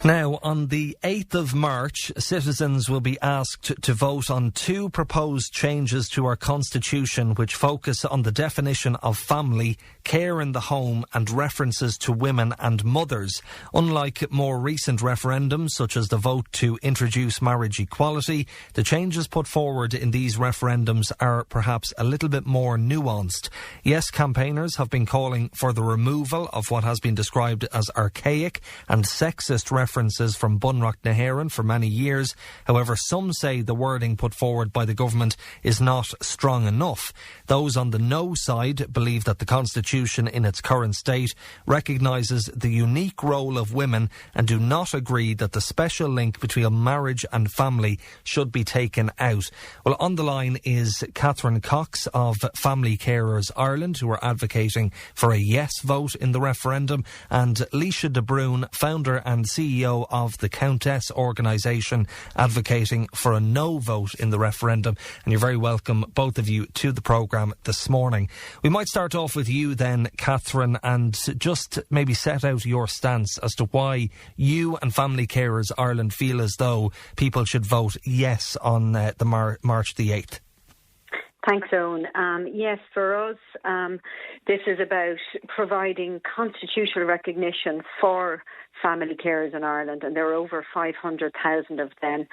Now, on the 8th of March, citizens will be asked to vote on two proposed changes to our constitution which focus on the definition of family, care in the home and references to women and mothers. Unlike more recent referendums, such as the vote to introduce marriage equality, the changes put forward in these referendums are perhaps a little bit more nuanced. Yes, campaigners have been calling for the removal of what has been described as archaic and sexist references from Bunreacht na hÉireann for many years. However, some say the wording put forward by the government is not strong enough. Those on the no side believe that the Constitution in its current state recognises the unique role of women and do not agree that the special link between marriage and family should be taken out. Well, on the line is Catherine Cox of Family Carers Ireland, who are advocating for a yes vote in the referendum, and Laoise de Brún, founder and CEO of the Countess organisation, advocating for a no vote in the referendum. And you're very welcome, both of you, to the programme this morning. We might start off with you then, Catherine, and just maybe set out your stance as to why you and Family Carers Ireland feel as though people should vote yes on March the 8th. Thanks, Eoin. Yes, for us, this is about providing constitutional recognition for family carers in Ireland, and there are over 500,000 of them,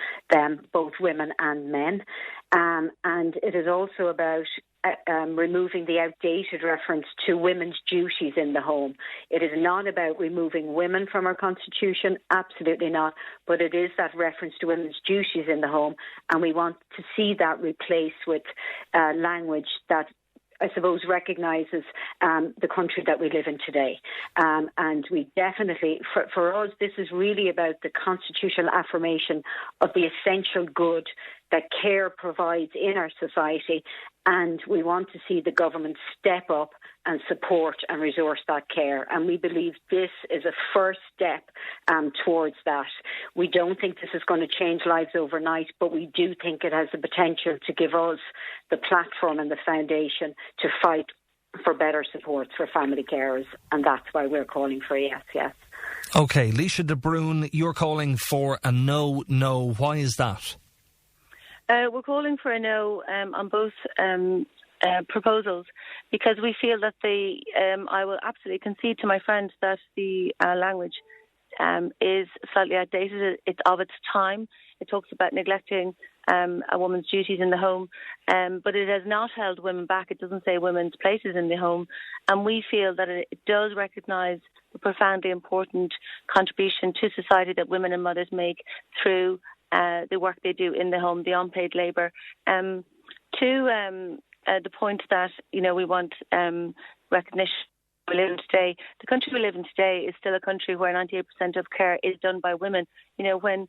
both women and men. And it is also about removing the outdated reference to women's duties in the home. It is not about removing women from our constitution, absolutely not, but it is that reference to women's duties in the home, and we want to see that replaced with language that, I suppose, recognises the country that we live in today. And we definitely, for us, this is really about the constitutional affirmation of the essential good that care provides in our society, and we want to see the government step up and support and resource that care. And we believe this is a first step towards that. We don't think this is going to change lives overnight, but we do think it has the potential to give us the platform and the foundation to fight for better supports for family carers, and that's why we're calling for a yes. OK, Laoise de Brún, you're calling for a no. Why is that? We're calling for a no on both proposals, because we feel that I will absolutely concede to my friend that the language is slightly outdated. It's of its time. It talks about neglecting a woman's duties in the home, but it has not held women back. It doesn't say women's places in the home, and we feel that it does recognise the profoundly important contribution to society that women and mothers make through the work they do in the home, the unpaid labour. The point that, we want recognition we live in today. The country we live in today is still a country where 98% of care is done by women. When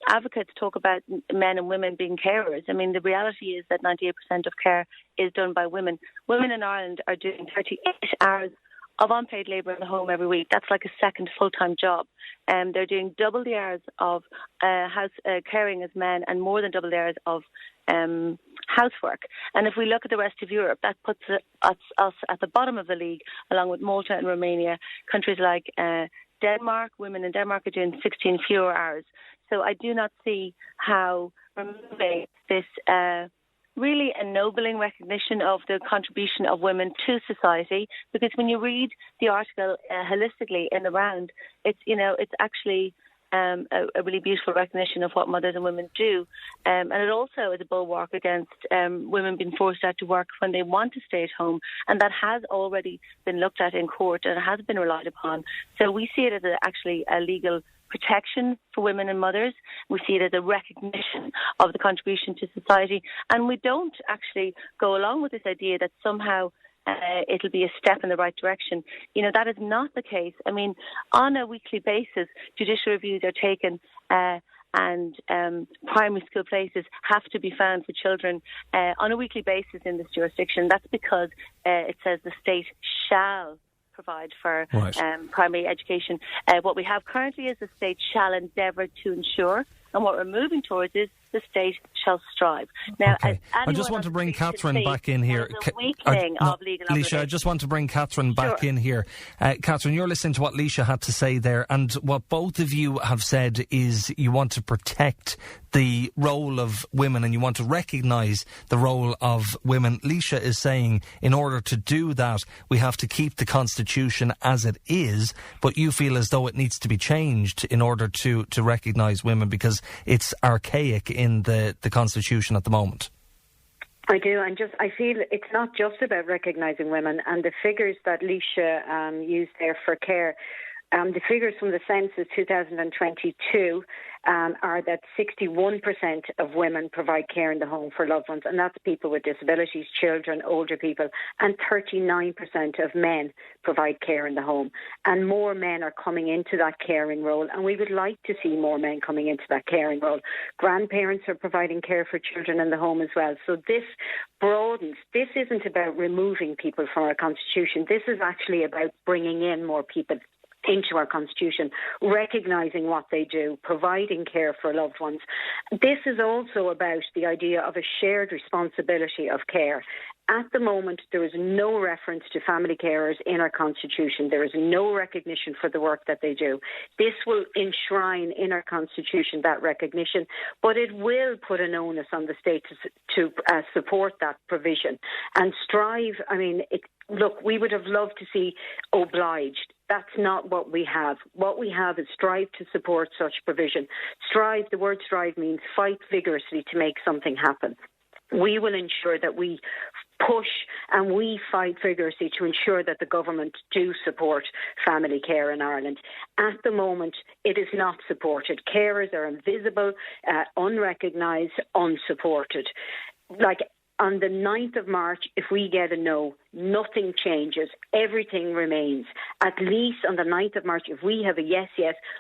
advocates talk about men and women being carers, the reality is that 98% of care is done by women. Women in Ireland are doing 38 hours of unpaid labour in the home every week. That's like a second full-time job. They're doing double the hours of house caring as men, and more than double the hours of housework. And if we look at the rest of Europe, that puts us at the bottom of the league, along with Malta and Romania. Countries like Denmark, women in Denmark are doing 16 fewer hours. So I do not see how removing this really ennobling recognition of the contribution of women to society, because when you read the article holistically in the round, it's actually a really beautiful recognition of what mothers and women do, and it also is a bulwark against women being forced out to work when they want to stay at home, and that has already been looked at in court and has been relied upon. So we see it as actually a legal protection for women and mothers. We see it as a recognition of the contribution to society, and we don't actually go along with this idea that somehow it'll be a step in the right direction. That is not the case. On a weekly basis, judicial reviews are taken and primary school places have to be found for children on a weekly basis in this jurisdiction. That's because it says the state shall provide for primary education. What we have currently is the state shall endeavour to ensure, and what we're moving towards is the state shall strive. Now, okay. I just want to bring Catherine back in here. Laoise, I just want to bring Catherine back in here. Catherine, you're listening to what Laoise had to say there, and what both of you have said is you want to protect the role of women and you want to recognise the role of women. Laoise is saying in order to do that we have to keep the Constitution as it is, but you feel as though it needs to be changed in order to recognise women because it's archaic in the Constitution at the moment. I do, and I feel it's not just about recognising women, and the figures that Laoise used there for care, the figures from the census 2022 are that 61% of women provide care in the home for loved ones, and that's people with disabilities, children, older people, and 39% of men provide care in the home. And more men are coming into that caring role, and we would like to see more men coming into that caring role. Grandparents are providing care for children in the home as well. So this broadens. This isn't about removing people from our Constitution. This is actually about bringing in more people into our Constitution, recognising what they do, providing care for loved ones. This is also about the idea of a shared responsibility of care. At the moment, there is no reference to family carers in our Constitution. There is no recognition for the work that they do. This will enshrine in our Constitution that recognition, but it will put an onus on the state to support that provision and strive. Look, we would have loved to see obliged. That's not what we have. What we have is strive to support such provision. Strive, the word strive means fight vigorously to make something happen. We will ensure that we push and we fight vigorously to ensure that the government do support family care in Ireland. At the moment, it is not supported. Carers are invisible, unrecognised, unsupported. On the 9th of March, if we get a no, nothing changes. Everything remains. At least on the 9th of March, if we have a yes,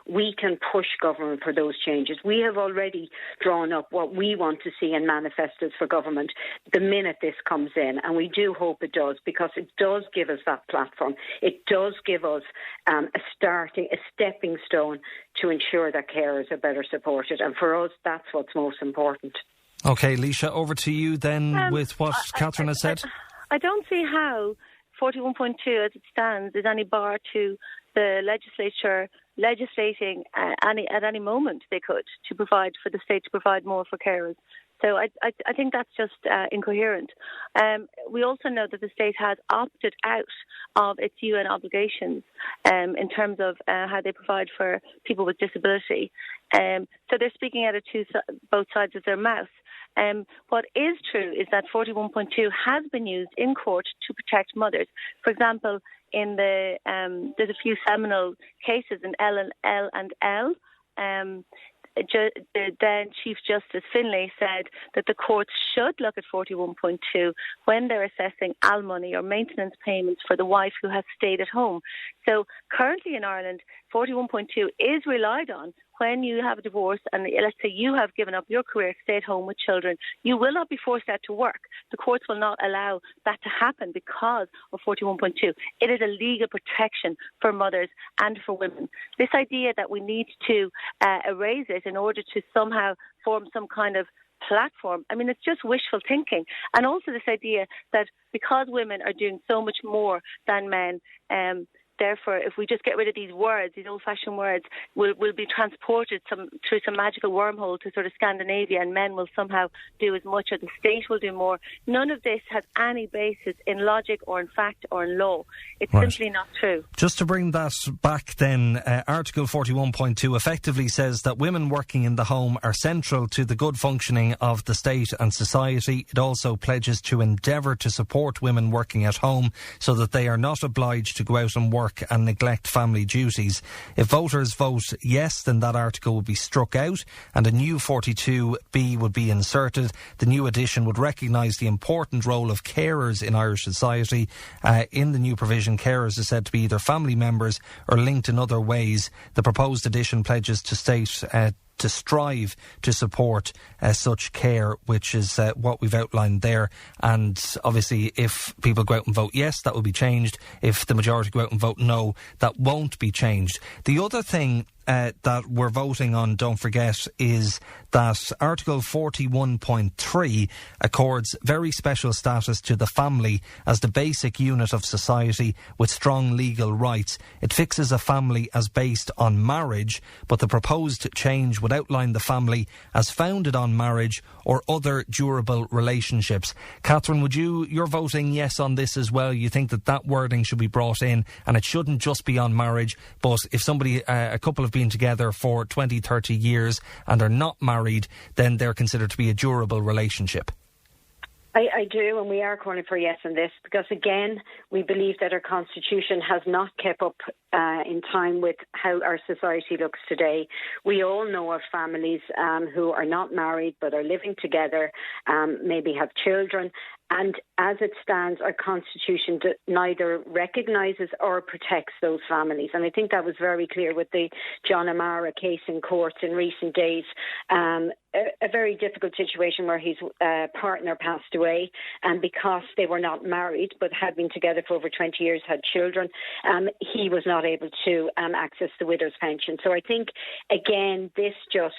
we can push government for those changes. We have already drawn up what we want to see in manifestos for government the minute this comes in. And we do hope it does, because it does give us that platform. It does give us a stepping stone to ensure that carers are better supported. And for us, that's what's most important. OK, Laoise, over to you then with what Catherine has said. I don't see how 41.2 as it stands is any bar to the legislature legislating at any moment they could to provide for the state to provide more for carers. So I think that's just incoherent. We also know that the state has opted out of its UN obligations in terms of how they provide for people with disability. So they're speaking out of both sides of their mouth. What is true is that 41.2 has been used in court to protect mothers. For example, in there's a few seminal cases in L and L. The then Chief Justice Finlay said that the courts should look at 41.2 when they're assessing alimony or maintenance payments for the wife who has stayed at home. So currently in Ireland, 41.2 is relied on when you have a divorce and let's say you have given up your career to stay at home with children. You will not be forced out to work. The courts will not allow that to happen because of 41.2. It is a legal protection for mothers and for women. This idea that we need to erase it in order to somehow form some kind of platform, it's just wishful thinking. And also this idea that because women are doing so much more than men, therefore, if we just get rid of these words, these old-fashioned words, we'll be transported through some magical wormhole to sort of Scandinavia, and men will somehow do as much, or the state will do more. None of this has any basis in logic or in fact or in law. It's simply not true. Just to bring that back then, Article 41.2 effectively says that women working in the home are central to the good functioning of the state and society. It also pledges to endeavour to support women working at home so that they are not obliged to go out and work and neglect family duties. If voters vote yes, then that article would be struck out and a new 42B would be inserted. The new edition would recognise the important role of carers in Irish society. In the new provision, carers are said to be either family members or linked in other ways. The proposed edition pledges to state to strive to support such care, which is what we've outlined there. And obviously, if people go out and vote yes, that will be changed. If the majority go out and vote no, that won't be changed. The other thing that we're voting on, don't forget, is that Article 41.3 accords very special status to the family as the basic unit of society with strong legal rights. It fixes a family as based on marriage, but the proposed change would outline the family as founded on marriage or other durable relationships. Catherine, you're voting yes on this as well. You think that wording should be brought in, and it shouldn't just be on marriage, but if somebody, a couple have been together for 20, 30 years and are not married, then they're considered to be a durable relationship. I do, and we are calling for yes on this because, again, we believe that our constitution has not kept up in time with how our society looks today. We all know of families who are not married but are living together, maybe have children, and as it stands, our constitution neither recognises or protects those families. And I think that was very clear with the John O'Mara case in court in recent days. A very difficult situation where his partner passed away, and because they were not married but had been together for over 20 years, had children, he was not able to access the widow's pension. So I think, again, this just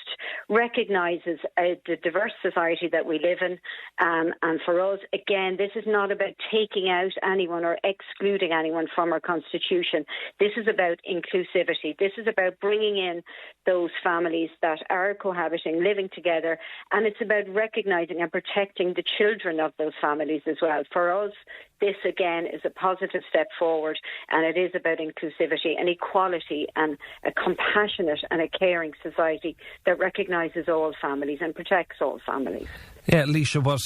recognises the diverse society that we live in, and for us, again, this is not about taking out anyone or excluding anyone from our constitution. This is about inclusivity. This is about bringing in those families that are cohabiting, living together, and it's about recognising and protecting the children of those families as well. For us, this again is a positive step forward, and it is about inclusivity and equality and a compassionate and a caring society that recognises all families and protects all families. Yeah, Laoise, what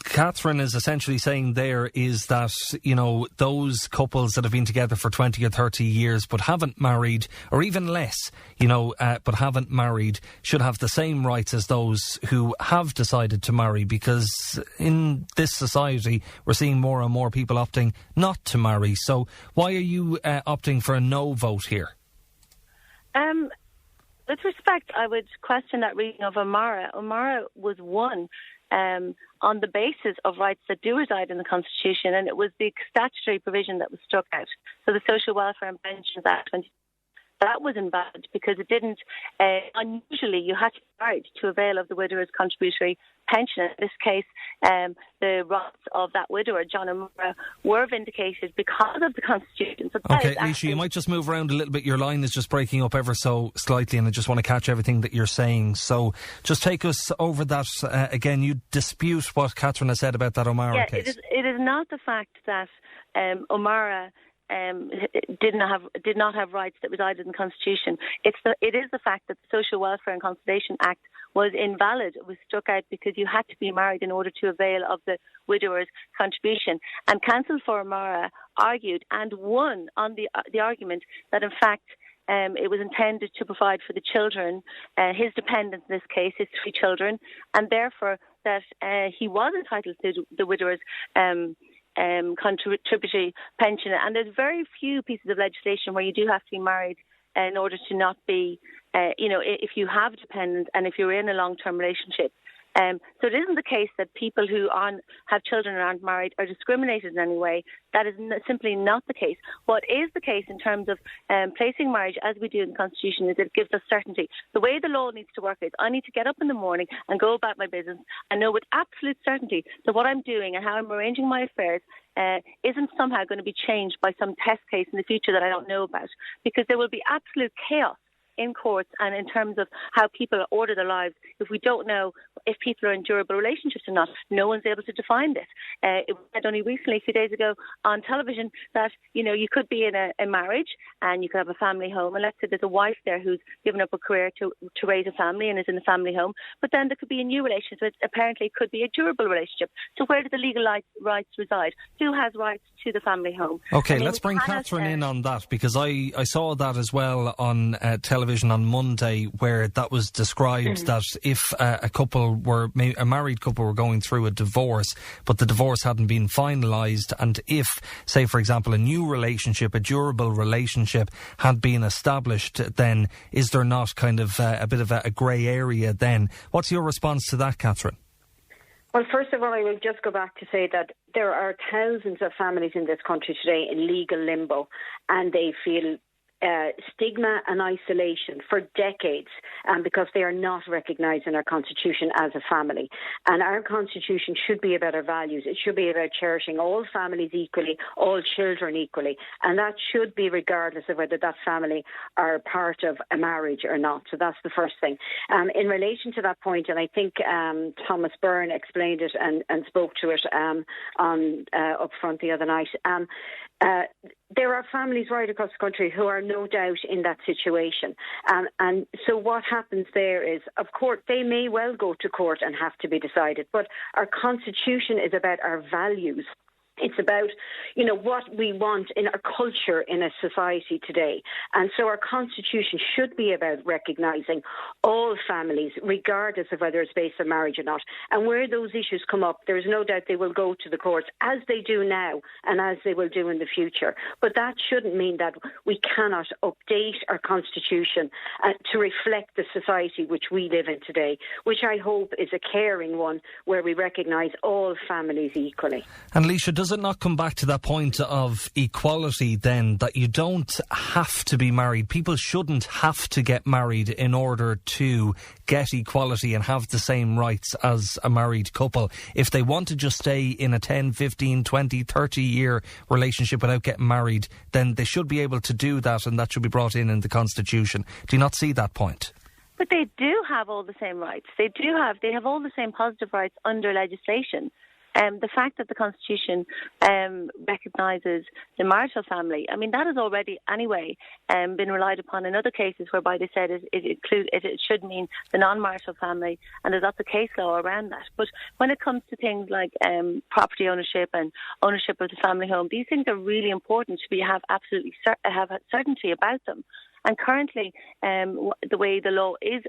Catherine is essentially saying there is that, those couples that have been together for 20 or 30 years but haven't married, or even less, but haven't married, should have the same rights as those who have decided to marry, because in this society we're seeing more and more people opting not to marry. So why are you opting for a no vote here? With respect, I would question that reading of O'Mara. O'Mara was one on the basis of rights that do reside in the Constitution, and it was the statutory provision that was struck out. So the Social Welfare and Pensions Act, that was invalid because it didn't, unusually you had to be married to avail of the widower's contributory pension. In this case, the rights of that widower, John O'Mara, were vindicated because of the Constitution. So OK, Laoise, you might just move around a little bit. Your line is just breaking up ever so slightly, and I just want to catch everything that you're saying. So just take us over that again. You dispute what Catherine has said about that O'Mara case. It is not the fact that O'Mara did not have rights that resided in the Constitution. It is the fact that the Social Welfare and Consolidation Act was invalid. It was struck out because you had to be married in order to avail of the widower's contribution. And counsel for O'Mara argued and won on the argument that in fact it was intended to provide for the children, his dependents in this case, his 3 children, and therefore that he was entitled to the widower's contributory pension. And there's very few pieces of legislation where you do have to be married in order to not be, if you have dependents and if you're in a long-term relationship. So it isn't the case that people who have children and aren't married are discriminated in any way. That is simply not the case. What is the case in terms of placing marriage, as we do in the Constitution, is it gives us certainty. The way the law needs to work is I need to get up in the morning and go about my business and know with absolute certainty that what I'm doing and how I'm arranging my affairs isn't somehow going to be changed by some test case in the future that I don't know about, because there will be absolute chaos in courts and in terms of how people order their lives if we don't know if people are in durable relationships or not. No one's able to define this. It was said only recently, a few days ago, on television that, you could be in a marriage and you could have a family home, and let's say there's a wife there who's given up a career to raise a family and is in a family home, but then there could be a new relationship that apparently could be a durable relationship. So where do the legal rights reside? Who has rights to the family home? OK, let's bring Catherine in on that, because I saw that as well on television on Monday, where that was described that if a married couple were going through a divorce, but the divorce hadn't been finalised, and if, say, for example, a new relationship, a durable relationship, had been established, then is there not kind of a bit of a grey area then? What's your response to that, Catherine? Well, first of all, I will just go back to say that there are thousands of families in this country today in legal limbo, and they feel stigma and isolation for decades, because they are not recognised in our constitution as a family. And our constitution should be about our values. It should be about cherishing all families equally, all children equally, and that should be regardless of whether that family are part of a marriage or not. So that's the first thing. In relation to that point, and I think Thomas Byrne explained it and spoke to it up front the other night, there are families right across the country who are no doubt in that situation. And so what happens there is, of course, they may well go to court and have to be decided, but our constitution is about our values. It's about, what we want in our culture in a society today. And so our constitution should be about recognising all families, regardless of whether it's based on marriage or not. And where those issues come up, there is no doubt they will go to the courts, as they do now and as they will do in the future. But that shouldn't mean that we cannot update our constitution to reflect the society which we live in today, which I hope is a caring one where we recognise all families equally. And Laoise, does it not come back to that point of equality then, that you don't have to be married? People shouldn't have to get married in order to get equality and have the same rights as a married couple. If they want to just stay in a 10, 15, 20, 30 year relationship without getting married, then they should be able to do that, and that should be brought in the Constitution. Do you not see that point? But they do have all the same rights. They have all the same positive rights under legislation. The fact that the Constitution recognises the marital family, I mean, that has already anyway been relied upon in other cases whereby they said it should mean the non-marital family, and there's lots of case law around that. But when it comes to things like property ownership and ownership of the family home, these things are really important to have absolutely have certainty about them. And currently, the way the law is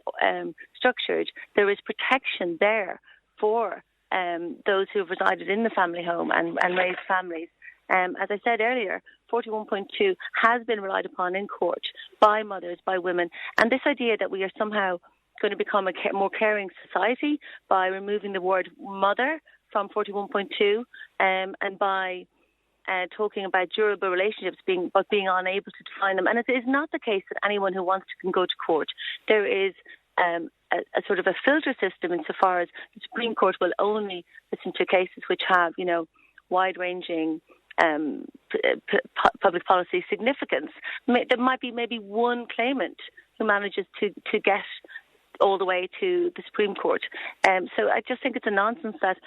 structured, there is protection there for those who have resided in the family home and raised families. As I said earlier, 41.2 has been relied upon in court by mothers, by women. And this idea that we are somehow going to become a more caring society by removing the word mother from 41.2 and by talking about durable relationships being unable to define them. And it is not the case that anyone who wants to can go to court. There is a sort of a filter system insofar as the Supreme Court will only listen to cases which have, wide-ranging public policy significance. There might be maybe one claimant who manages to get all the way to the Supreme Court. So I just think it's a nonsense that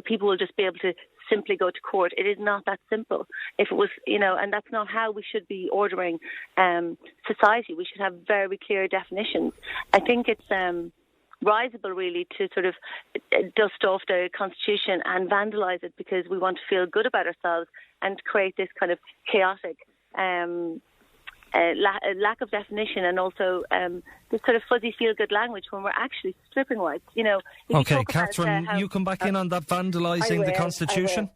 people will just be able to simply go to court. It is not that simple. If it was, and that's not how we should be ordering society. We should have very clear definitions. I think it's risible really to sort of dust off the Constitution and vandalise it because we want to feel good about ourselves and create this kind of chaotic lack of definition and also this sort of fuzzy feel-good language when we're actually stripping rights. Okay, Catherine, you come back in on that vandalising the Constitution?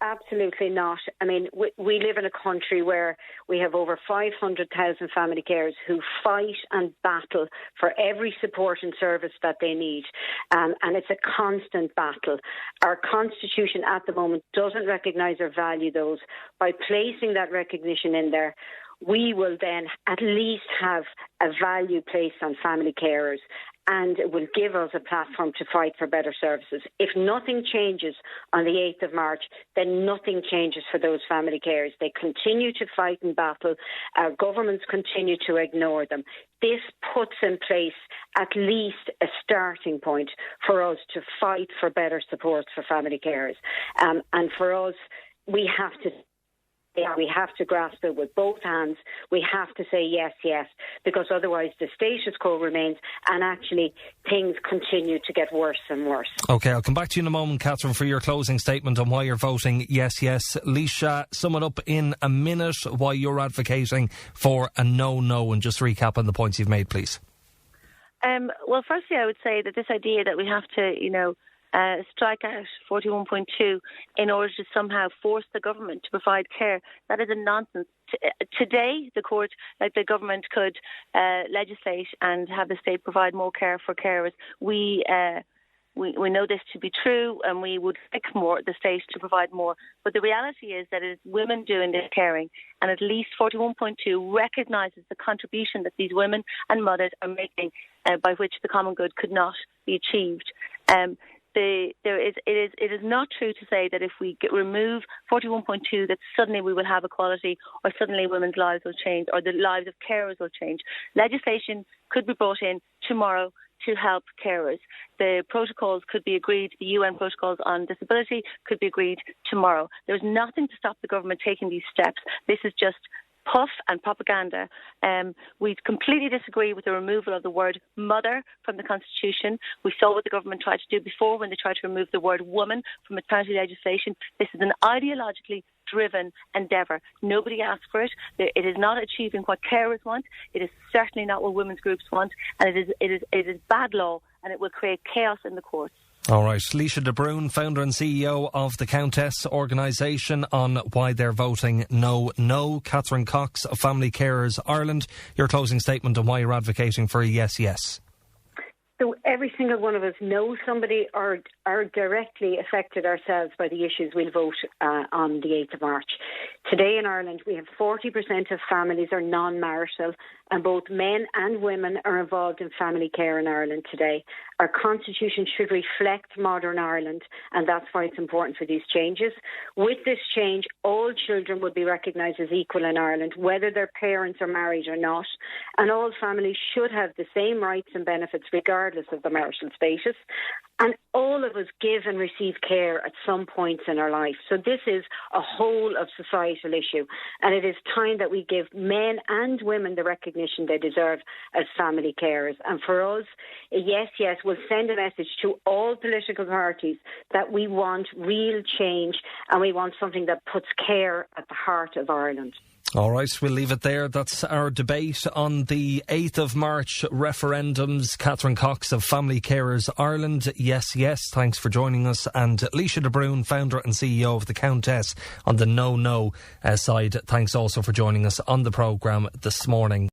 Absolutely not. I mean, we live in a country where we have over 500,000 family carers who fight and battle for every support and service that they need. And it's a constant battle. Our Constitution at the moment doesn't recognise or value those. By placing that recognition in there, we will then at least have a value placed on family carers, and it will give us a platform to fight for better services. If nothing changes on the 8th of March, then nothing changes for those family carers. They continue to fight and battle. Our governments continue to ignore them. This puts in place at least a starting point for us to fight for better support for family carers. And for us, we have to grasp it with both hands. We have to say yes, yes, because otherwise the status quo remains and actually things continue to get worse and worse. OK, I'll come back to you in a moment, Catherine, for your closing statement on why you're voting yes, yes. Laoise, sum it up in a minute why you're advocating for a no, and just recap on the points you've made, please. Well, firstly, I would say that this idea that we have to, strike out 41.2 in order to somehow force the government to provide care, that is a nonsense. Today, the government could legislate and have the state provide more care for carers. We We know this to be true, and we would like the state to provide more. But the reality is that it is women doing this caring, and at least 41.2 recognises the contribution that these women and mothers are making, by which the common good could not be achieved. It is not true to say that if we remove 41.2 that suddenly we will have equality, or suddenly women's lives will change, or the lives of carers will change. Legislation could be brought in tomorrow to help carers. The protocols could be agreed, the UN protocols on disability could be agreed tomorrow. There's nothing to stop the government taking these steps. This is just puff and propaganda. We completely disagree with the removal of the word mother from the Constitution. We saw what the government tried to do before when they tried to remove the word woman from maternity legislation. This is an ideologically driven endeavour. Nobody asked for it. It is not achieving what carers want. It is certainly not what women's groups want, and it is bad law, and it will create chaos in the courts. All right. Laoise de Brún, founder and CEO of the Countess organisation, on why they're voting no. Catherine Cox of Family Carers Ireland, your closing statement on why you're advocating for a yes. So every single one of us knows somebody or are directly affected ourselves by the issues we'll vote on the 8th of March. Today in Ireland, we have 40% of families are non-marital, and both men and women are involved in family care in Ireland today. Our constitution should reflect modern Ireland, and that's why it's important for these changes. With this change, all children would be recognised as equal in Ireland, whether their parents are married or not, and all families should have the same rights and benefits regardless of the marital status. And all of us give and receive care at some points in our life. So this is a whole of societal issue. And it is time that we give men and women the recognition they deserve as family carers. And for us, a yes will send a message to all political parties that we want real change, and we want something that puts care at the heart of Ireland. All right, we'll leave it there. That's our debate on the 8th of March referendums. Catherine Cox of Family Carers Ireland, yes. Thanks for joining us. And Laoise de Brún, founder and CEO of the Countess, on the no side. Thanks also for joining us on the programme this morning.